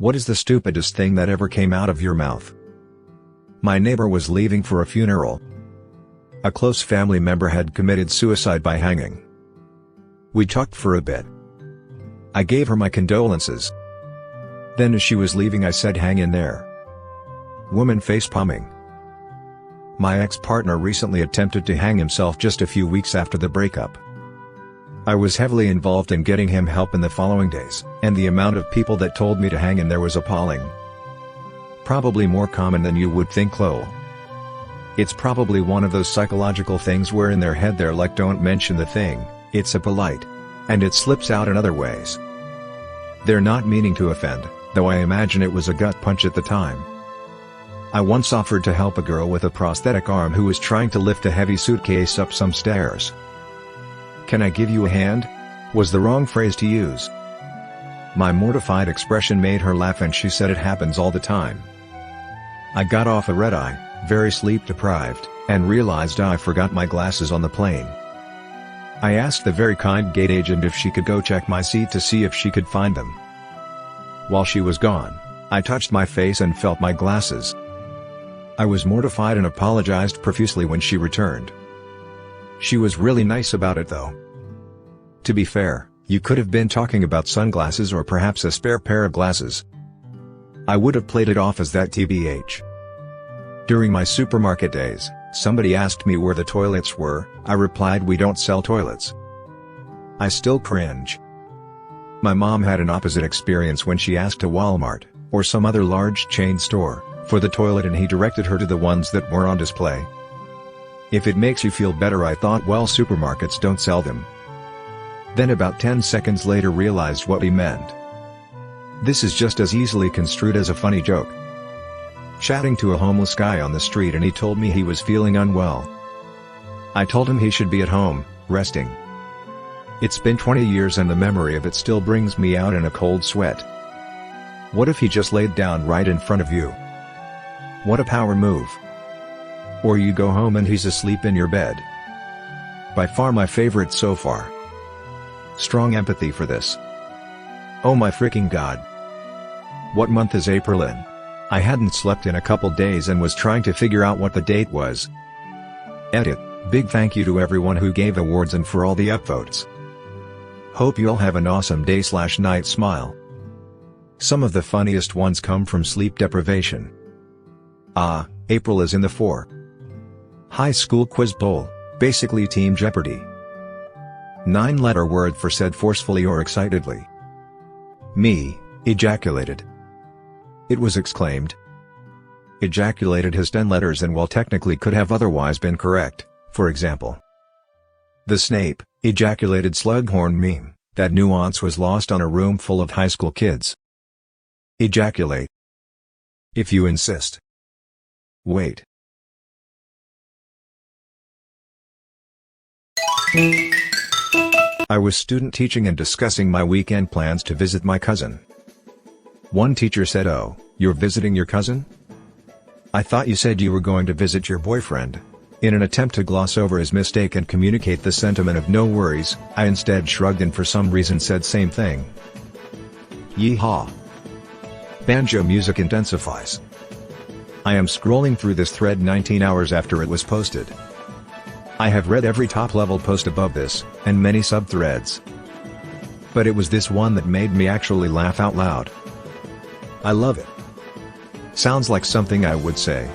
What is the stupidest thing that ever came out of your mouth? My neighbor was leaving for a funeral. A close family member had committed suicide by hanging. We talked for a bit. I gave her my condolences. Then as she was leaving I said, "Hang in there." Woman face palming. My ex-partner recently attempted to hang himself just a few weeks after the breakup. I was heavily involved in getting him help in the following days, and the amount of people that told me to hang in there was appalling. Probably more common than you would think, lol. It's probably one of those psychological things where in their head they're like, don't mention the thing, it's a polite. And it slips out in other ways. They're not meaning to offend, though I imagine it was a gut punch at the time. I once offered to help a girl with a prosthetic arm who was trying to lift a heavy suitcase up some stairs. "Can I give you a hand?" was the wrong phrase to use. My mortified expression made her laugh and she said it happens all the time. I got off a red eye, very sleep deprived, and realized I forgot my glasses on the plane. I asked the very kind gate agent if she could go check my seat to see if she could find them. While she was gone, I touched my face and felt my glasses. I was mortified and apologized profusely when she returned. She was really nice about it though. To be fair, you could have been talking about sunglasses or perhaps a spare pair of glasses. I would have played it off as that tbh. During my supermarket days, somebody asked me where the toilets were. I replied, "We don't sell toilets." I still cringe. My mom had an opposite experience when she asked a Walmart, or some other large chain store, for the toilet and he directed her to the ones that were on display. If it makes you feel better, I thought, well, supermarkets don't sell them. Then about 10 seconds later realized what he meant. This is just as easily construed as a funny joke. Chatting to a homeless guy on the street and he told me he was feeling unwell. I told him he should be at home, resting. It's been 20 years and the memory of it still brings me out in a cold sweat. What if he just laid down right in front of you? What a power move. Or you go home and he's asleep in your bed. By far my favorite so far. Strong empathy for this. Oh my freaking god. What month is April in? I hadn't slept in a couple days and was trying to figure out what the date was. Edit. Big thank you to everyone who gave awards and for all the upvotes. Hope you'll have an awesome day/night. Smile. Some of the funniest ones come from sleep deprivation. April is in the 4. High school quiz bowl, basically Team Jeopardy. 9-letter word for said forcefully or excitedly. Me, ejaculated. It was exclaimed. Ejaculated has 10 letters and while technically could have otherwise been correct, for example. The Snape, ejaculated slughorn meme, that nuance was lost on a room full of high school kids. Ejaculate. If you insist. Wait. I was student teaching and discussing my weekend plans to visit my cousin. One teacher said, "Oh, you're visiting your cousin? I thought you said you were going to visit your boyfriend." In an attempt to gloss over his mistake and communicate the sentiment of no worries, I instead shrugged and for some reason said same thing. Yeehaw. Banjo music intensifies. I am scrolling through this thread 19 hours after it was posted. I have read every top-level post above this, and many subthreads. But it was this one that made me actually laugh out loud. I love it. Sounds like something I would say.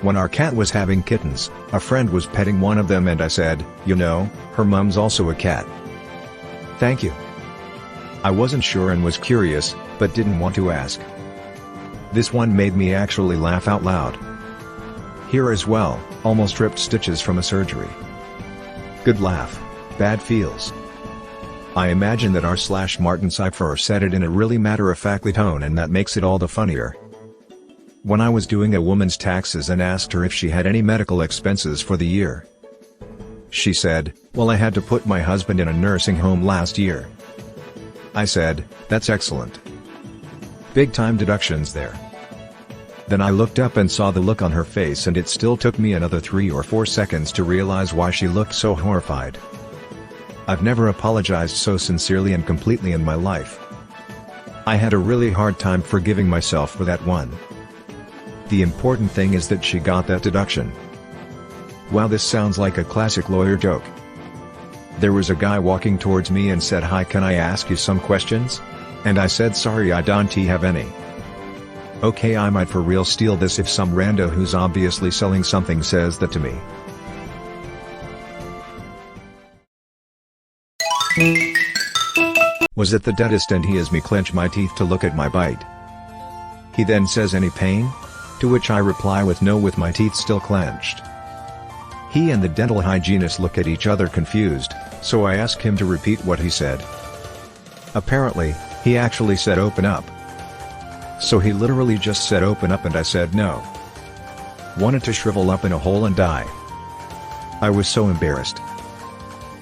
When our cat was having kittens, a friend was petting one of them and I said, "You know, her mom's also a cat." Thank you. I wasn't sure and was curious, but didn't want to ask. This one made me actually laugh out loud. Here as well, almost ripped stitches from a surgery. Good laugh, bad feels. I imagine that r/Martin Cypher said it in a really matter-of-factly tone and that makes it all the funnier. When I was doing a woman's taxes and asked her if she had any medical expenses for the year. She said, "Well, I had to put my husband in a nursing home last year." I said, "That's excellent. Big-time deductions there." Then I looked up and saw the look on her face and it still took me another 3 or 4 seconds to realize why she looked so horrified. I've never apologized so sincerely and completely in my life. I had a really hard time forgiving myself for that one. The important thing is that she got that deduction. Wow, this sounds like a classic lawyer joke. There was a guy walking towards me and said, "Hi, can I ask you some questions?" And I said, "Sorry, I don't have any." Okay, I might for real steal this if some rando who's obviously selling something says that to me. Was at the dentist and he has me clench my teeth to look at my bite. He then says, "Any pain?" To which I reply with no, with my teeth still clenched. He and the dental hygienist look at each other confused, so I ask him to repeat what he said. Apparently, he actually said open up. So he literally just said open up and I said no. Wanted to shrivel up in a hole and die. I was so embarrassed.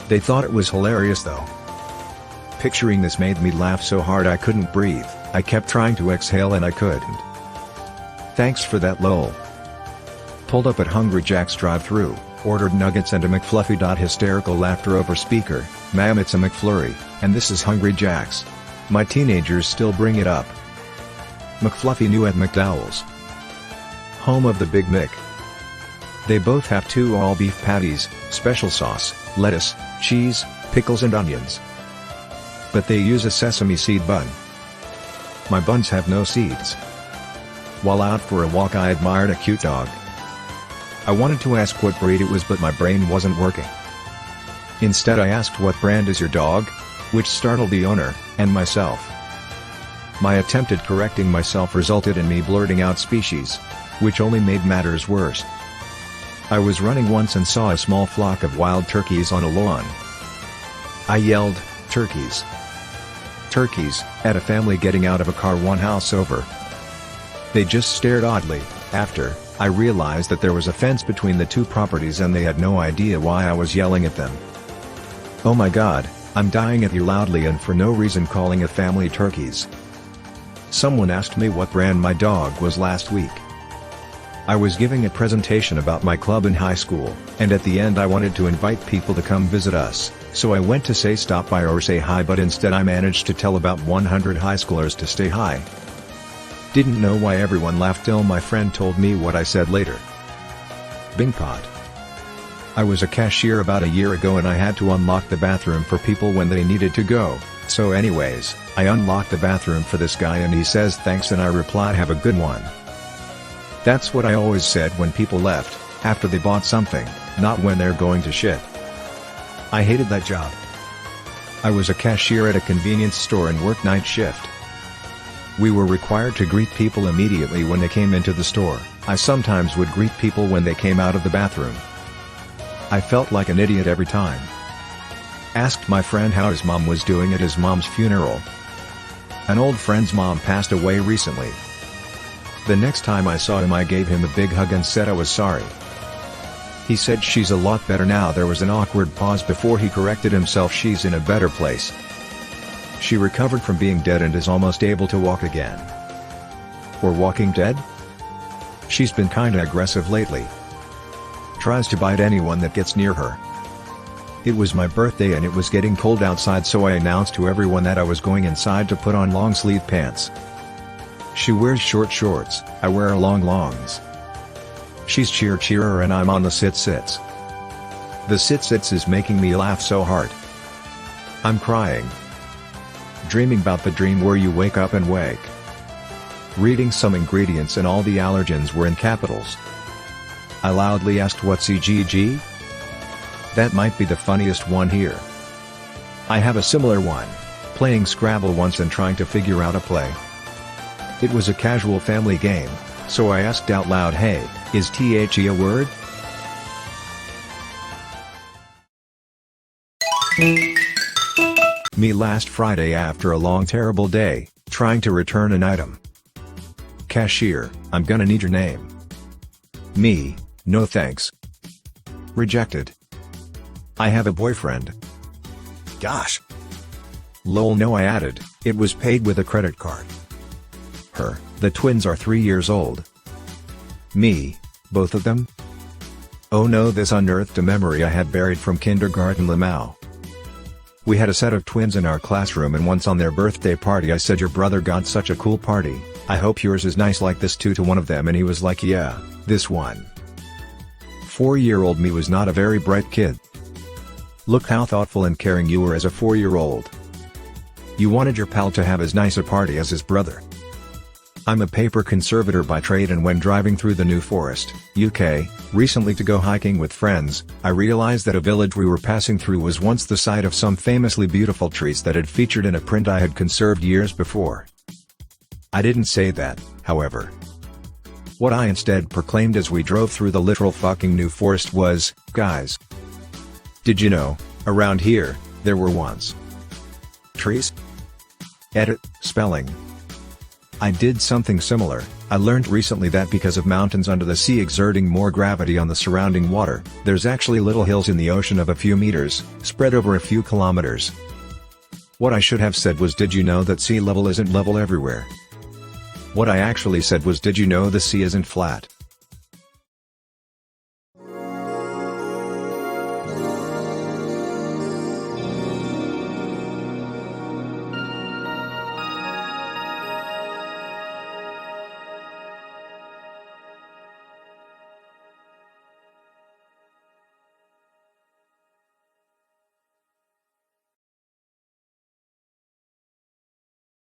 They thought it was hilarious though. Picturing this made me laugh so hard I couldn't breathe. I kept trying to exhale and I couldn't. Thanks for that, lol. Pulled up at Hungry Jack's drive-thru, ordered nuggets and a McFluffy. Hysterical laughter over speaker. "Ma'am, it's a McFlurry, and this is Hungry Jack's." My teenagers still bring it up. McFluffy new at McDowell's. Home of the Big Mick. They both have 2 all-beef patties, special sauce, lettuce, cheese, pickles and onions. But they use a sesame seed bun. My buns have no seeds. While out for a walk, I admired a cute dog. I wanted to ask what breed it was, but my brain wasn't working. Instead I asked, "What brand is your dog?" which startled the owner, and myself. My attempt at correcting myself resulted in me blurting out species, which only made matters worse. I was running once and saw a small flock of wild turkeys on a lawn. I yelled, "Turkeys! Turkeys!" at a family getting out of a car one house over. They just stared oddly. After, I realized that there was a fence between the 2 properties and they had no idea why I was yelling at them. "Oh my God, I'm dying at you," loudly and for no reason calling a family turkeys. Someone asked me what brand my dog was last week. I was giving a presentation about my club in high school, and at the end I wanted to invite people to come visit us, so I went to say stop by or say hi, but instead I managed to tell about 100 high schoolers to stay hi. Didn't know why everyone laughed till my friend told me what I said later. Bingpot. I was a cashier about a year ago and I had to unlock the bathroom for people when they needed to go, so anyways, I unlocked the bathroom for this guy and he says thanks and I replied, "Have a good one." That's what I always said when people left, after they bought something, not when they're going to shit. I hated that job. I was a cashier at a convenience store and worked night shift. We were required to greet people immediately when they came into the store. I sometimes would greet people when they came out of the bathroom. I felt like an idiot every time. Asked my friend how his mom was doing at his mom's funeral. An old friend's mom passed away recently. The next time I saw him I gave him a big hug and said I was sorry. He said she's a lot better now. There was an awkward pause before he corrected himself. She's in a better place. She recovered from being dead and is almost able to walk again. Or Walking Dead? She's been kinda aggressive lately. Tries to bite anyone that gets near her. It was my birthday and it was getting cold outside, so I announced to everyone that I was going inside to put on long sleeve pants. She wears short shorts, I wear long longs. She's cheerer and I'm on the sit-sits. The sit-sits is making me laugh so hard. I'm crying. Dreaming about the dream where you wake up and wake. Reading some ingredients and all the allergens were in capitals. I loudly asked, "What's EGG?" That might be the funniest one here. I have a similar one, playing Scrabble once and trying to figure out a play. It was a casual family game, so I asked out loud, "Hey, is THE a word?" Me last Friday after a long terrible day, trying to return an item. Cashier, "I'm gonna need your name." Me, "No thanks." Rejected. "I have a boyfriend." Gosh. Lol, no, I added, "It was paid with a credit card." Her, "The twins are 3 years old." Me, "Both of them?" Oh no, this unearthed a memory I had buried from kindergarten Lamau. We had a set of twins in our classroom, and once on their birthday party I said, "Your brother got such a cool party, I hope yours is nice like this too," to one of them, and he was like, "Yeah, this one." 4-year-old me was not a very bright kid. Look how thoughtful and caring you were as a 4-year-old. You wanted your pal to have as nice a party as his brother. I'm a paper conservator by trade, and when driving through the New Forest, UK, recently to go hiking with friends, I realized that a village we were passing through was once the site of some famously beautiful trees that had featured in a print I had conserved years before. I didn't say that, however. What I instead proclaimed as we drove through the literal fucking New Forest was, "Guys, did you know, around here, there were once trees?" Edit, spelling. I did something similar. I learned recently that because of mountains under the sea exerting more gravity on the surrounding water, there's actually little hills in the ocean of a few meters, spread over a few kilometers. What I should have said was, "Did you know that sea level isn't level everywhere?" What I actually said was, "Did you know the sea isn't flat?"